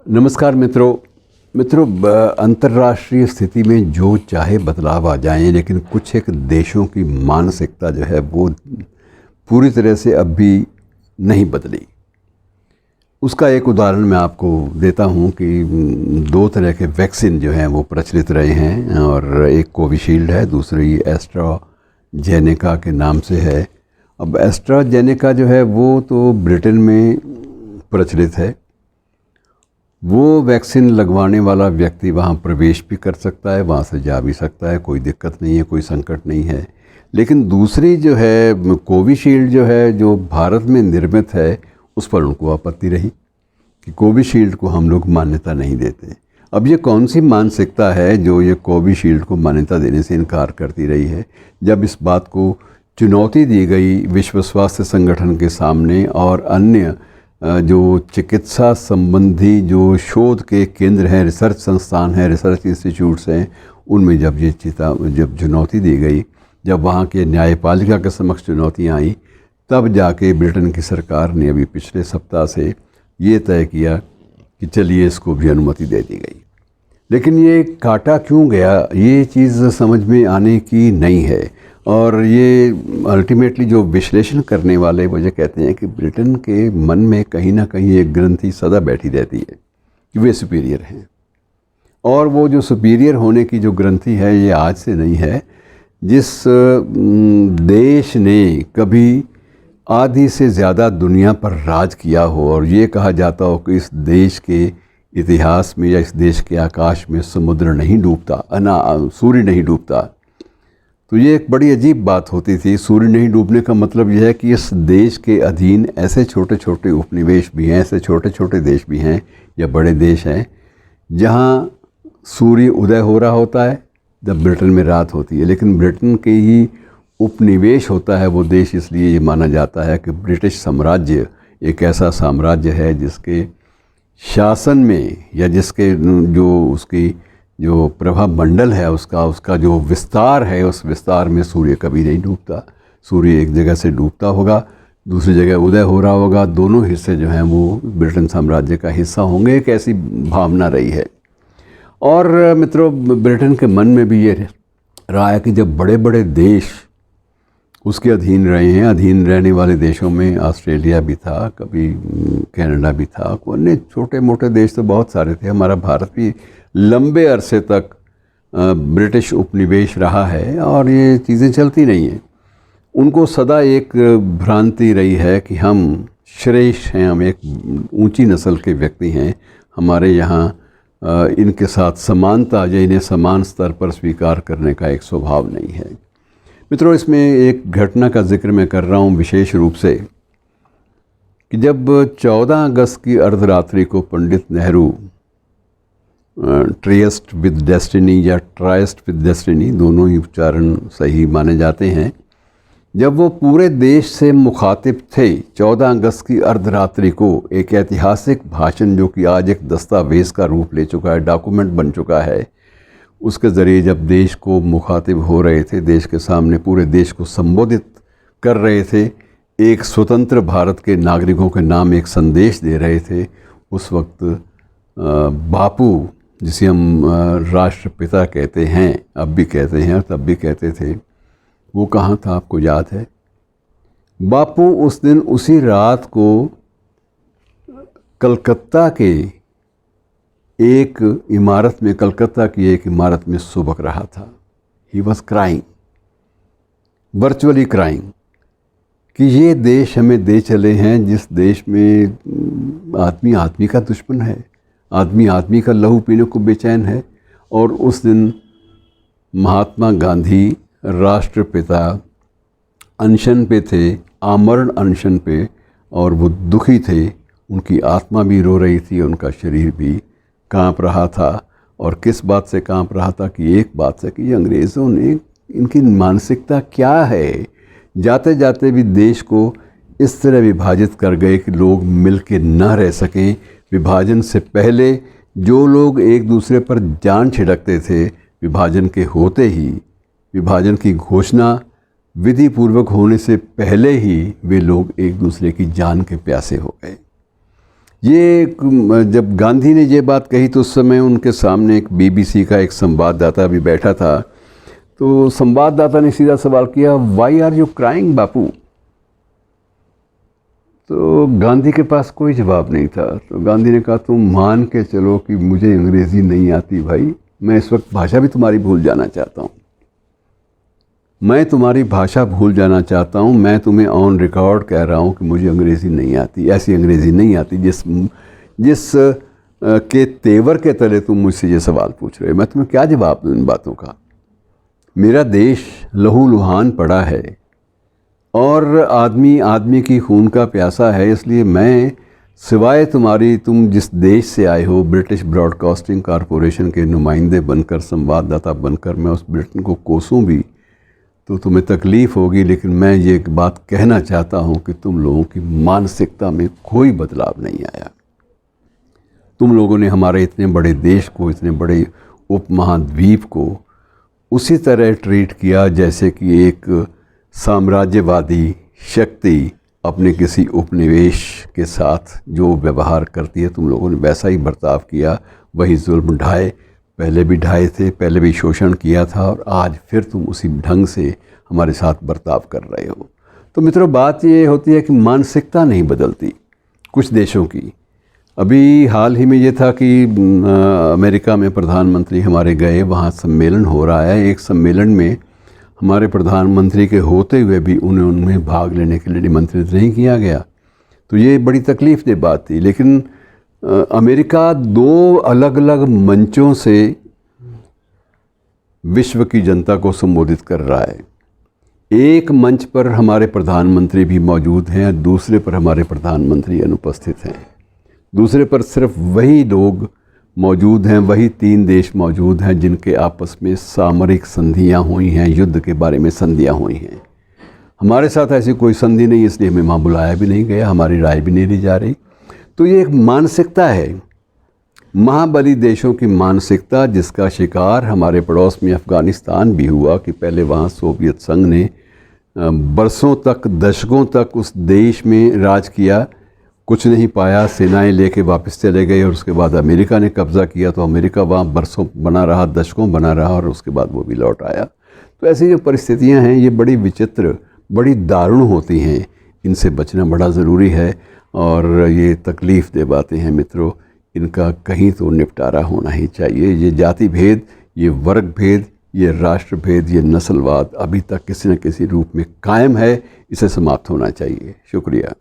नमस्कार मित्रों, अंतर्राष्ट्रीय स्थिति में जो चाहे बदलाव आ जाएं, लेकिन कुछ एक देशों की मानसिकता जो है वो पूरी तरह से अब भी नहीं बदली। उसका एक उदाहरण मैं आपको देता हूं कि दो तरह के वैक्सीन जो हैं वो प्रचलित रहे हैं, और एक कोविशील्ड है, दूसरी एस्ट्राजेनेका के नाम से है। अब एस्ट्राजेनेका जो है वो तो ब्रिटेन में प्रचलित है। वो वैक्सीन लगवाने वाला व्यक्ति वहाँ प्रवेश भी कर सकता है, वहाँ से जा भी सकता है, कोई दिक्कत नहीं है, कोई संकट नहीं है। लेकिन दूसरी जो है कोविशील्ड जो है, जो भारत में निर्मित है, उस पर उनको आपत्ति रही कि कोविशील्ड को हम लोग मान्यता नहीं देते। अब ये कौन सी मानसिकता है जो ये कोविशील्ड को मान्यता देने से इनकार करती रही है? जब इस बात को चुनौती दी गई विश्व स्वास्थ्य संगठन के सामने और अन्य जो चिकित्सा संबंधी जो शोध के केंद्र हैं, रिसर्च संस्थान हैं, रिसर्च इंस्टीट्यूट्स हैं, उनमें जब चुनौती दी गई, जब वहाँ के न्यायपालिका के समक्ष चुनौतियाँ आई, तब जाके ब्रिटेन की सरकार ने अभी पिछले सप्ताह से ये तय किया कि चलिए इसको भी अनुमति दे दी गई। लेकिन ये काटा क्यों गया, ये चीज़ समझ में आने की नहीं है। और ये अल्टीमेटली जो विश्लेषण करने वाले वो ये कहते हैं कि ब्रिटेन के मन में कहीं ना कहीं एक ग्रंथि सदा बैठी रहती है कि वे सुपीरियर हैं। और वो जो सुपीरियर होने की जो ग्रंथि है, ये आज से नहीं है। जिस देश ने कभी आधी से ज़्यादा दुनिया पर राज किया हो और ये कहा जाता हो कि इस देश के इतिहास में या इस देश के आकाश में समुद्र नहीं डूबता, सूर्य नहीं डूबता, तो ये एक बड़ी अजीब बात होती थी। सूर्य नहीं डूबने का मतलब यह है कि इस देश के अधीन ऐसे छोटे छोटे उपनिवेश भी हैं, ऐसे छोटे छोटे देश भी हैं या बड़े देश हैं जहाँ सूर्य उदय हो रहा होता है जब ब्रिटेन में रात होती है। लेकिन ब्रिटेन के ही उपनिवेश होता है वो देश, इसलिए ये माना जाता है कि ब्रिटिश साम्राज्य एक ऐसा साम्राज्य है जिसके शासन में या जिसके उसकी जो प्रभाव मंडल है, उसका जो विस्तार है, उस विस्तार में सूर्य कभी नहीं डूबता। सूर्य एक जगह से डूबता होगा, दूसरी जगह उदय हो रहा होगा, दोनों हिस्से जो हैं वो ब्रिटेन साम्राज्य का हिस्सा होंगे। एक ऐसी भावना रही है। और मित्रों, ब्रिटेन के मन में भी ये रहा है कि जब बड़े बड़े देश उसके अधीन रहे हैं, अधीन रहने वाले देशों में ऑस्ट्रेलिया भी था, कभी कनाडा भी था, अन्य छोटे मोटे देश तो बहुत सारे थे। हमारा भारत भी लंबे अरसे तक ब्रिटिश उपनिवेश रहा है और ये चीज़ें चलती नहीं हैं। उनको सदा एक भ्रांति रही है कि हम श्रेष्ठ हैं, हम एक ऊंची नस्ल के व्यक्ति हैं, हमारे यहाँ इनके साथ समानता या इन्हें समान स्तर पर स्वीकार करने का एक स्वभाव नहीं है। मित्रों, इसमें एक घटना का जिक्र मैं कर रहा हूँ विशेष रूप से कि जब 14 अगस्त की अर्धरात्रि को पंडित नेहरू ट्रियस्ट विद डेस्टिनी या ट्राइस्ट विद डेस्टिनी, दोनों ही उच्चारण सही माने जाते हैं, जब वो पूरे देश से मुखातिब थे 14 अगस्त की अर्धरात्रि को, एक ऐतिहासिक भाषण जो कि आज एक दस्तावेज़ का रूप ले चुका है, डॉक्यूमेंट बन चुका है, उसके ज़रिए जब देश को मुखातिब हो रहे थे, देश के सामने पूरे देश को संबोधित कर रहे थे, एक स्वतंत्र भारत के नागरिकों के नाम एक संदेश दे रहे थे, उस वक्त बापू, जिसे हम राष्ट्रपिता कहते हैं, अब भी कहते हैं और तब भी कहते थे, वो कहाँ था आपको याद है? बापू उस दिन उसी रात को कलकत्ता के एक इमारत में, कलकत्ता की एक इमारत में सुबक रहा था। He was crying, virtually crying, कि ये देश हमें दे चले हैं जिस देश में आदमी आदमी का दुश्मन है, आदमी आदमी का लहू पीने को बेचैन है। और उस दिन महात्मा गांधी राष्ट्रपिता अनशन पे थे, आमरण अनशन पे, और वो दुखी थे, उनकी आत्मा भी रो रही थी, उनका शरीर भी कांप रहा था। और किस बात से कांप रहा था? कि एक बात से कि अंग्रेज़ों ने, इनकी मानसिकता क्या है, जाते जाते भी देश को इस तरह विभाजित कर गए कि लोग मिल के न रह सकें। विभाजन से पहले जो लोग एक दूसरे पर जान छिड़कते थे, विभाजन के होते ही, विभाजन की घोषणा विधि पूर्वक होने से पहले ही वे लोग एक दूसरे की जान के प्यासे हो गए। जब गांधी ने ये बात कही तो उस समय उनके सामने एक बीबीसी का एक संवाददाता भी बैठा था। तो संवाददाता ने सीधा सवाल किया, वाई आर यू क्राइंग बापू? तो गांधी के पास कोई जवाब नहीं था। तो गांधी ने कहा, तुम मान के चलो कि मुझे अंग्रेज़ी नहीं आती भाई, मैं इस वक्त भाषा भी तुम्हारी भूल जाना चाहता हूँ। मैं तुम्हारी भाषा भूल जाना चाहता हूँ। मैं तुम्हें ऑन रिकॉर्ड कह रहा हूँ कि मुझे अंग्रेज़ी नहीं आती, ऐसी अंग्रेज़ी नहीं आती जिस के तेवर के तले तुम मुझसे ये सवाल पूछ रहे हो। मैं तुम्हें क्या जवाब दूँ इन बातों का? मेरा देश लहू लुहान पड़ा है और आदमी आदमी की खून का प्यासा है, इसलिए मैं सिवाय तुम जिस देश से आए हो, ब्रिटिश ब्रॉडकास्टिंग कॉरपोरेशन के नुमाइंदे बनकर, संवाददाता बनकर, मैं उस ब्रिटेन को कोसूं भी तो तुम्हें तकलीफ़ होगी, लेकिन मैं ये बात कहना चाहता हूँ कि तुम लोगों की मानसिकता में कोई बदलाव नहीं आया। तुम लोगों ने हमारे इतने बड़े देश को, इतने बड़े उपमहाद्वीप को उसी तरह ट्रीट किया जैसे कि एक साम्राज्यवादी शक्ति अपने किसी उपनिवेश के साथ जो व्यवहार करती है, तुम लोगों ने वैसा ही बर्ताव किया। वही जुल्म ढाए, पहले भी ढाए थे, पहले भी शोषण किया था, और आज फिर तुम उसी ढंग से हमारे साथ बर्ताव कर रहे हो। तो मित्रों, बात ये होती है कि मानसिकता नहीं बदलती कुछ देशों की। अभी हाल ही में ये था कि अमेरिका में प्रधानमंत्री हमारे गए, वहाँ सम्मेलन हो रहा है। एक सम्मेलन में हमारे प्रधानमंत्री के होते हुए भी उन्हें भाग लेने के लिए निमंत्रित नहीं किया गया। तो ये बड़ी तकलीफ़देह बात थी। लेकिन अमेरिका दो अलग अलग मंचों से विश्व की जनता को संबोधित कर रहा है। एक मंच पर हमारे प्रधानमंत्री भी मौजूद हैं, दूसरे पर हमारे प्रधानमंत्री अनुपस्थित हैं। दूसरे पर सिर्फ वही लोग मौजूद हैं, वही 3 देश मौजूद हैं जिनके आपस में सामरिक संधियां हुई हैं, युद्ध के बारे में संधियां हुई हैं। हमारे साथ ऐसी कोई संधि नहीं, इसलिए हमें वहाँ बुलाया भी नहीं गया, हमारी राय भी नहीं ली जा रही। तो ये एक मानसिकता है, महाबली देशों की मानसिकता, जिसका शिकार हमारे पड़ोस में अफ़गानिस्तान भी हुआ कि पहले वहाँ सोवियत संघ ने बरसों तक, दशकों तक उस देश में राज किया, कुछ नहीं पाया, सेनाएं लेके वापस चले गए, और उसके बाद अमेरिका ने कब्ज़ा किया। तो अमेरिका वहाँ बरसों बना रहा, दशकों बना रहा, और उसके बाद वो भी लौट आया। तो ऐसी जो परिस्थितियाँ हैं, ये बड़ी विचित्र, बड़ी दारुण होती हैं। इनसे बचना बड़ा ज़रूरी है, और ये तकलीफ़देह बातें हैं मित्रों, इनका कहीं तो निपटारा होना ही चाहिए। ये जाति भेद, ये वर्ग भेद, ये राष्ट्र भेद, ये नस्लवाद अभी तक किसी न किसी रूप में कायम है, इसे समाप्त होना चाहिए। शुक्रिया।